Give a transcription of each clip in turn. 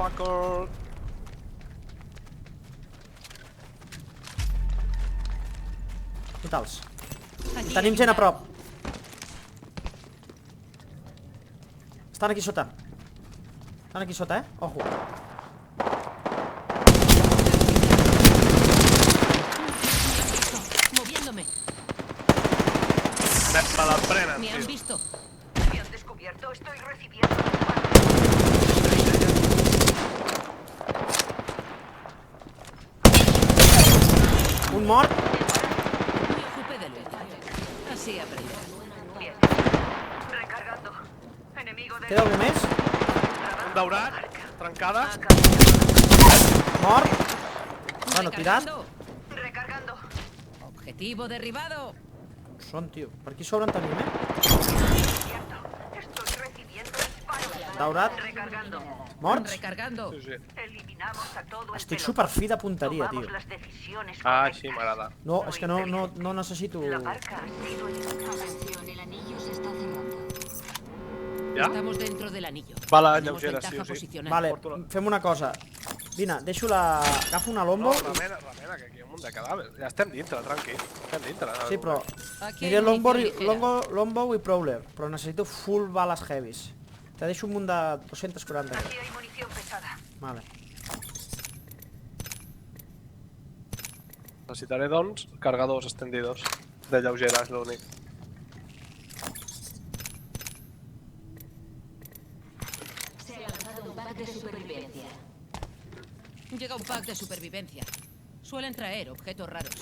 motherfucker. I tals. Tenim gent a prop. Estan aquí sota. Estan aquí sota, Ojo. Moviéndome. Me la prenen, Me han tio. visto. Me han descubierto, estoy recibiendo. Un mort. Me ocupé del último. Así aprendí. Bien. Recargando. Enemigo de... Queda algú més? Un daurat, trencada. Mort. Bueno, tirat. Recargando. Recargando. Objetivo derribado. Són, tio. Per aquí sobren tenim, Cierto. Estoy recibiendo disparos. Daurat. Recargando. Morts. Recargando. Sí, sí. Eliminamos a todo el Estic pelotón. superfi de punteria, tio. Tomamos las decisiones Ah, correctas. sí, m'agrada. No, és que no necessito... La marca ha sido eliminada. Atención, el anillo se está cerrando. Ja? Estamos dentro del anillo. Bala Tenemos lleugera, sí ventaja o sí. posicional. Vale, fem una cosa. Vine, deixo la... Agafo una lombo. No, remena, que aquí hi ha un munt de cadàvers. Ja estem dintre, tranqui. Estem dintre. Sí, però... Aquí Aniré hay longbow, munición ligera. longbow i prowler, però necessito full bales heavies. Te deixo un munt de 240. Aquí hay munición pesada. Vale. Necessitaré, doncs, cargadors extendidos. De lleugera, és l'únic. Se ha lanzado un pack de supervivencia. Llega un pack de supervivencia. Suelen traer objetos raros.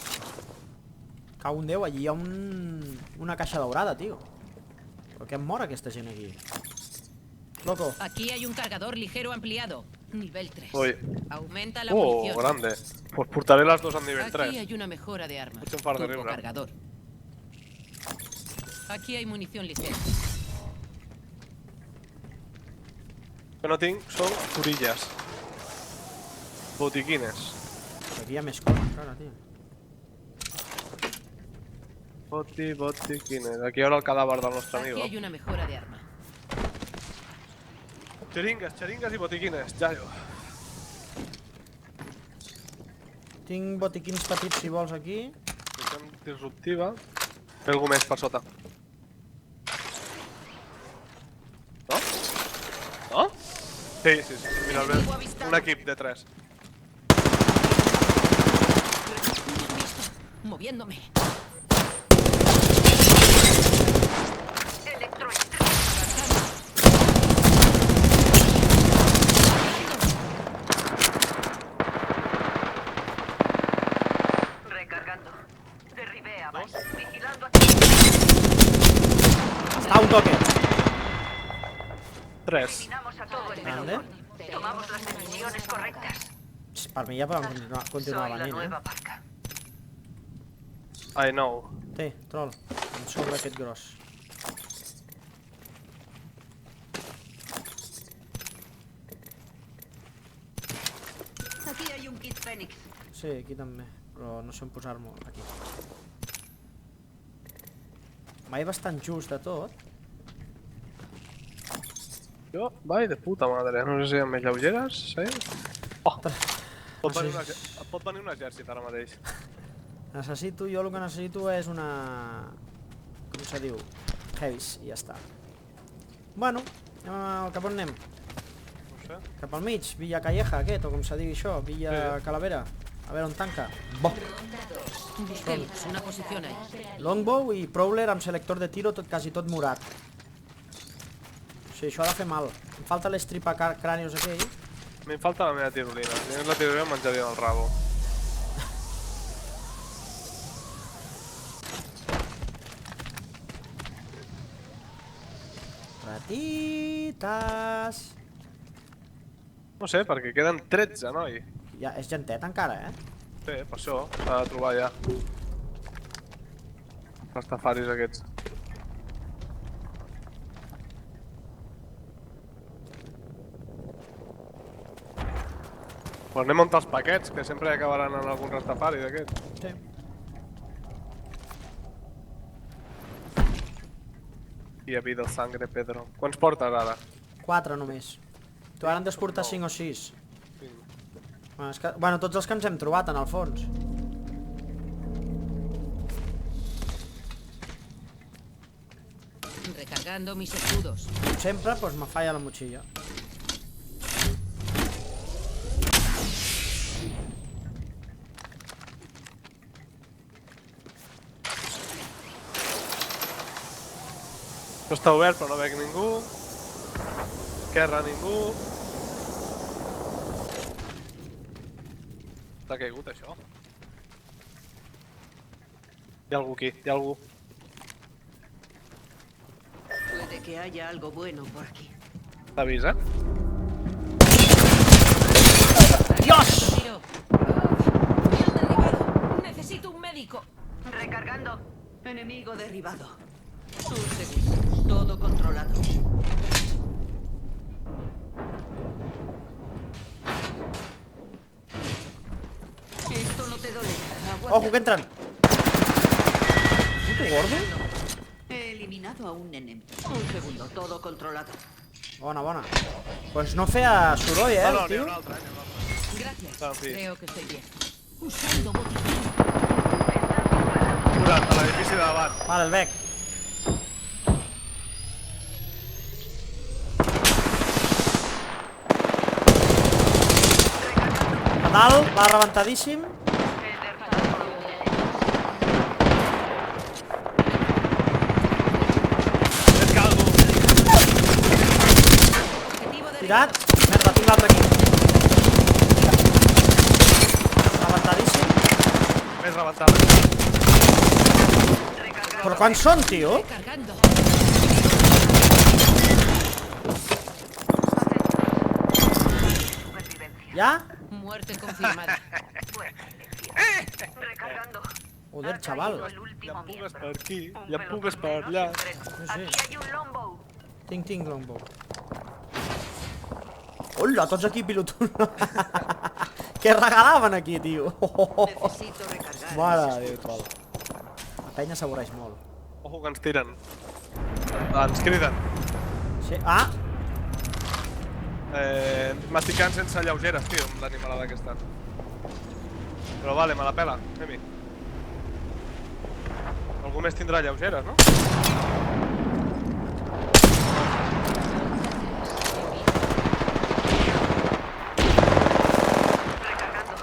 Cau un Déu, allí hi ha una caixa daurada, tio. Però què em mor aquesta gent aquí? Loco. Aquí hay un cargador ligero ampliado. Nivel 3. Ui. Aumenta la Oh, munición. grande. Pues portaré las dos al nivel Aquí 3. hay una mejora de arma. Mucho un par de Turbo libras. cargador. Aquí hay munición ligera. Que no tinc són corilles. Botiquines. Aquí hi ha més coses, encara, tio. Botiquines. Aquí hi haurà el cadàver del nostre Aquí amigo. hay una mejora de arma. Xeringues i botiquines, Jaio. Tinc botiquins petits si vols aquí. Missión disruptiva. Té algú més per sota. No? No? Sí. Mira, el ve. Un equip de 3. Moviéndome. Electroestático. Recargando. Derribé a Vice. Vigilando aquí. Està un toque. 3. Eliminamos a todo el Grande. pelotón. Tomamos las decisiones correctas. Per mi ja poden continuar Soy la venint, nueva marca. I know. Té, troll. Em sobra aquest gros. Aquí hay un kit Fénix. Sí, aquí també. Però no sé on posar-m'ho, aquí. Mai bastant just de tot. Jo, vai de puta madre. No sé si hi ha més lleugeres, sí? Oh! Pot venir un exèrcit ara mateix. Necessito, jo el que necessito és una... Com se diu? Heavies, i ja està. Bueno, cap on anem? No sé. Cap al mig, Villa Calleja, aquest, o com se digui això, Villa Sí. Calavera. A veure on tanca. Bo! Busquemos una posición ahí. Longbow i Prowler amb selector de tiro quasi tot murat. Sí, això ha de fer mal. Em falta l'estripa crànios aquell. A mi em falta la meva tirolina. Si tingués la tirolina em menjaria el rabo. Ratites. No sé, perquè queden 13, noi. Ja, és gentet encara, Sí, per això s'ha de trobar ja. Els tafaris aquests. Pues anem a muntar els paquets, que sempre acabaran en algun rastafari d'aquests. Sí. I ha habido sangre, Pedro. Quants portes ara? 4 només. Tu ara en des portar 5 o 6. Vinga. Bueno, tots els que ens hem trobat, en el fons. Recargando mis escudos. Com sempre, doncs me falla la motxilla. Això està obert però no veig ningú. Esquerra ningú. T'ha caigut això? Hi ha algú aquí, hi ha algú. Puede que haya algo bueno por aquí. T'ha vist, eh? ¡Dios! ¡Me han derribado! ¡Necesito un médico! Recargando. Enemigo derribado. Un segundo. Todo controlado. Esto no te dolerá. Aguanta. Ojo, que entren! Puto gordo? He eliminado a un enemigo. Un segundo. Todo controlado. Bona, bona. Pues no feia soroll, No, el no, n'hi ha tio. un altre, n'hi ha un altre. Gracias. Ah, sí. Creo que estoy bien. Usando botiquín. Curat, a l'edifici de davant. Vale, el bec. A dalt, va rebentadíssim. És que algú... Objetivo de Tirat. Merda, tinc l'altre aquí. Rebentadíssim. Més rebentada. Però quants són, tio? Recargando. Ja? Muerte confirmada. Recargando. Joder, xaval. El Ja último em pugues miembro. per aquí, Un ja em pugues per pelotón allà. menos en tren. Sí, sí. Aquí hay un longbow. Tinc longbow. Hola, tots aquí pilotant. Què regalaven aquí, tio? Necesito recargar. Mare de Déu, tol. La penya s'avorreix molt. Ojo que ens tiren. Ens criden. Sí. Ah! M'estic quedant sense lleugeres, tio, amb l'animalada aquesta. Però vale, me la pela, Emi. Algú més tindrà lleugeres, no? Recargando.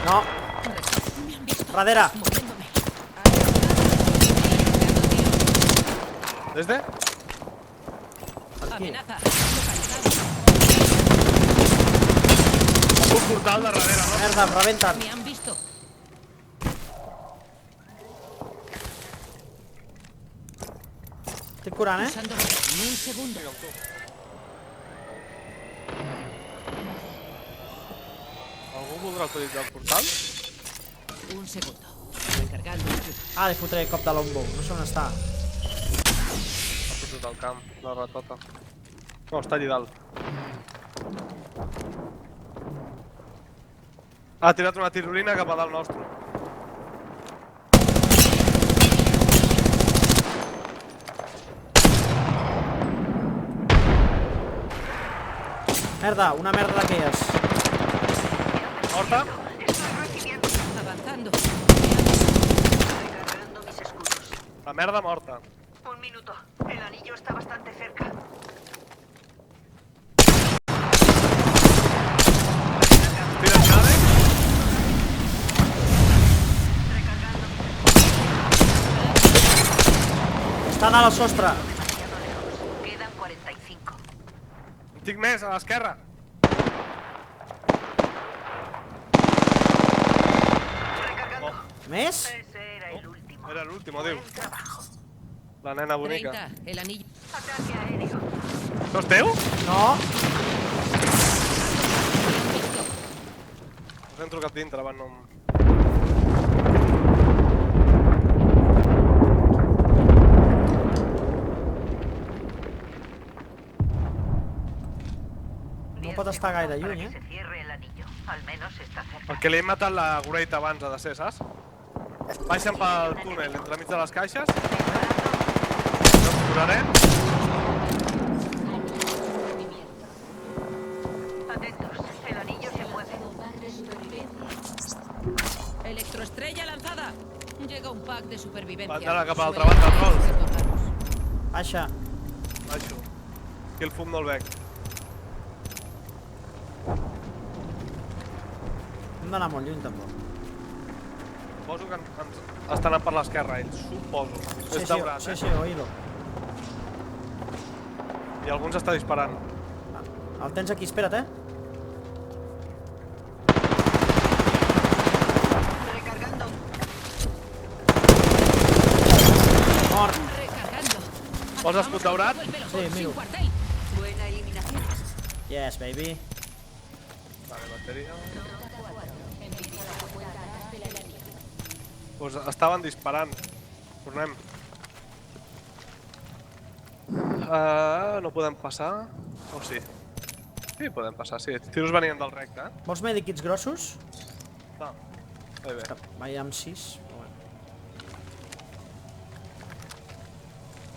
No! Me han visto. Darrere! Moviéndome. Desde? Aquí. Amenaza. Localizado. Un portal de darrere, no? Merda, em rebenten. Me han visto. Estic curant, eh? Usando botiquín. Un segundo. Vinga, amb tu. Algú voldrà utilitzar el portal? Un segundo. Recargando. Ah, li fotré cop de longbow. No sé on està. Ha fotut al camp, la ratota. No, està allà dalt. Ha tirat una tirolina cap a dalt nostre. Merda, una merda d'aquelles. Morta? Avanzando. Recargando mis escudos. La merda morta. Un minuto. El anillo está bastante cerca. Tires nave? Recargando. Està dalt al sostre. Demasiado lejos. Quedan 45. En tinc més, a l'esquerra. Recargando. Més? Ese era el último. Era l'últim, diu. Buen trabajo. La nena bonica. 30. El anillo. Ataque aéreo. No és teu? No. Us hem trucat dintre, van no... No pot estar gaire Para lluny, que eh? se cierre el anillo. Al menos está cerca. Perquè li hem matat la Great abans, ha de ser, saps? Baixen pel túnel, entremig de les caixes. No ens curarem. Atentos, el anillo se mueve. Un pack de supervivencia. Electroestrella lanzada. Llega un pack de supervivencia. Bandera cap a l'altra Suele banda, traer Rolls. retornados. Baixa. Baixo. Aquí el fum no el veig. Hem d'anar molt lluny, tampoc. Suposo que ens estan anant per l'esquerra, ells. Suposo. És daurat, sí, eh? sí, oído. I alguns està disparant. El tens aquí, espera't, Recargando. Mort. Recargando. Vols escut daurat? Todo el pelotón Sí, sin miro. cuartel. Buena eliminación. Yes, baby. Vale, bateria. Nota 4. Envía la cuenta atrás de la línea. Pues estaven disparant. Tornem. No podem passar. O sí? Sí, podem passar, sí. Els tiros venien del recte, eh? Vols medikits grossos? No. Bé, bé. Vaig amb 6.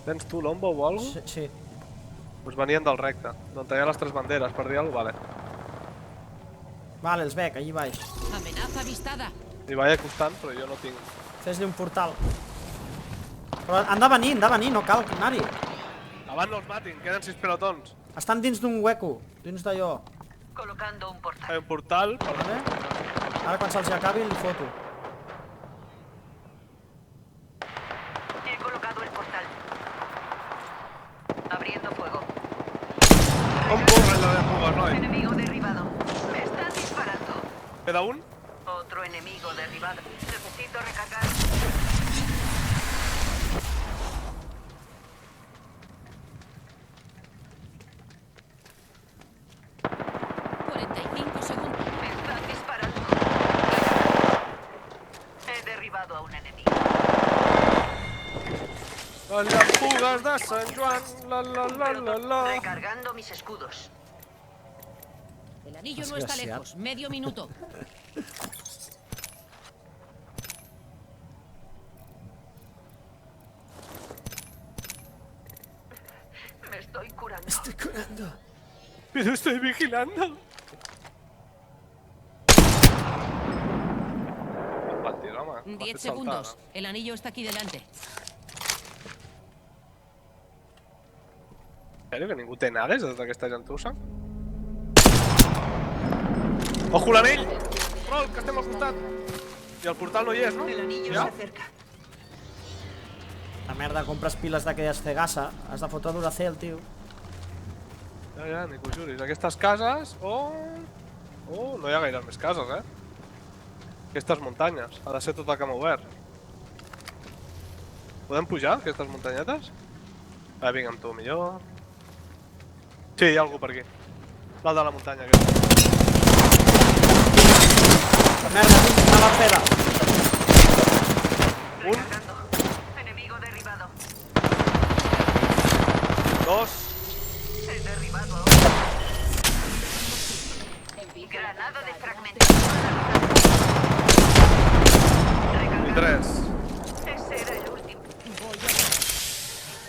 Tens tu l'ombo o alguna cosa? Sí. Pues venien del recte. D'on hi ha les tres banderes, per dir alguna cosa, vale. Vale, els veig, allí baix. Amenaza avistada. I vaig acostant, però jo no tinc. Fes-li un portal. Però han de venir, no cal anar-hi. Abans no els matin, queden 6 pelotons. Estan dins d'un hueco, dins d'allò. Colocando un portal. Hay un portal, però... Vale? Ara quan se'ls acabi li foto. He colocado el portal. Abriendo fuego. On corre allò de fugues, noi? Enemigo derribado. Me están disparando. Queda un? Otro enemigo derribado. Necesito recargar. Segundos. Me están disparando. He derribado a un enemigo. Les fugues de Sant Joan, la. Recargando mis escudos. El anillo no está Desgraciado. lejos. Medio minuto. Me estoy curando. Estoy curando. Pero estoy vigilando. Patis, home. m'ha 10 fet segundos. saltar. El anillo está aquí delante. En sèrio, que ningú té nades de tota aquesta gentussa? Ojo l'anell! Rol, que estem al costat! I el portal no hi és, no? El anillo Ja? se acerca. La merda, compres piles d'aquelles Cegasa. Has de fotre Duracell, tio. Ja, ni que ho juris. Aquestes cases... Oh, no hi ha gaire més cases, eh? Aquestes muntanyes. Ha de ser tot el camp obert. Podem pujar, aquestes muntanyetes? Va, vinga amb tu, millor. Sí, hi ha algú per aquí. Dalt de la muntanya, aquesta. Merda, una barfeda. Un, Recargando. Enemigo derribado. dos... He derribado a otro. Granada de fragmentación. i Recargando. tres. Ese era el último.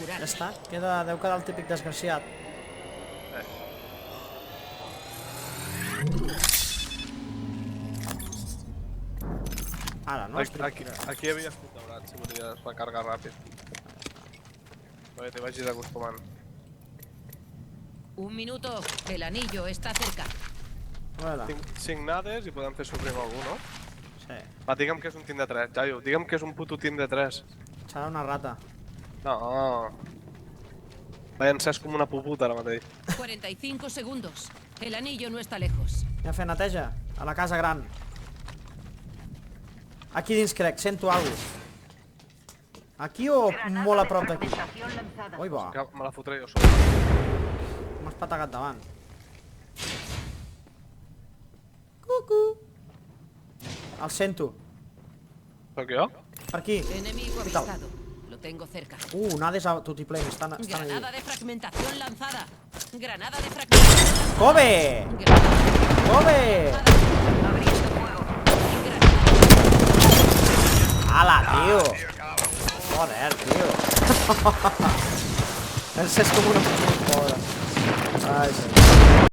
Ja està, deu quedar el típic desgraciat. Ara, no? Aquí hi havia escut daurat, si volies recargar ràpid. Perquè t'hi vagis acostumant. Un minuto. El anillo está cerca. Voilà. Tinc 5 nades i podem fer sofrir amb algú, no? Sí, Va, digue'm que és un team de 3, Jaio. Digue'm que és un puto team de 3. serà una rata. No. Vaja, encès com una puputa ara mateix. 45 segundos. El anillo no está lejos. Anem a fer neteja. A la casa gran. Aquí dins crec, sento alguna cosa. Aquí o Granada molt a de prop d'aquí? fragmentación lanzada. Ui, va, Que me la fotré jo sol. m'has patagat davant. Cucu. El sento. Soc jo? Per aquí. Enemigo ¿Qué tal? avistado. Lo tengo cerca. Nades a tutiplén, estan allí. Granada de fragmentación lanzada. Granada de fragmentación lanzada. ¡Kobe! Granada ¡Kobe! Abriendo fuego. ¡Hala, tío! Joder, tío. Ese es como una puta joda. Ay, sí.